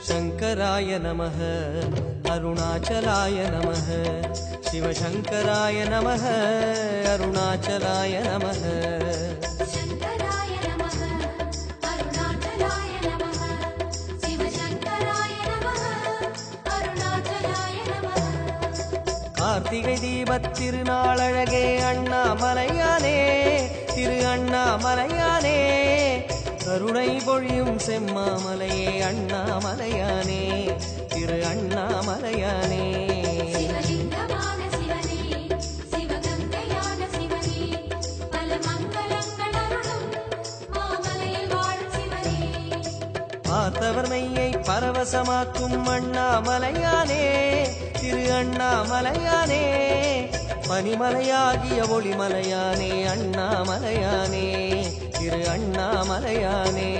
शङ्कराय नमः अरुणाचलाय नमः शिवशङ्कराय नमः अरुणाचलाय नमः शङ्कराय नमः अरुणाचलाय नमः शिवशङ्कराय नमः अरुणाचलाय नमः कार्तिகை தீபத் திருநாளழகே அண்ணாமலையானே திரு அண்ணாமலையானே கருணை பொழியும் செம்மாமலையே அண்ணாமலையானே திரு அண்ணாமலையானே சிவலிங்கமான சிவனே சிவகங்கையான சிவனே பல மங்களங்கள் அருளும் மாமலையில் வாழும் சிவனே பார்த்தவர் மெய்யை பரவசமாக்கும் அண்ணாமலையானே திரு அண்ணாமலையானே பனிமலையாகிய ஒளிமலையானே அண்ணாமலையானே திரு அண்ணாமலையானே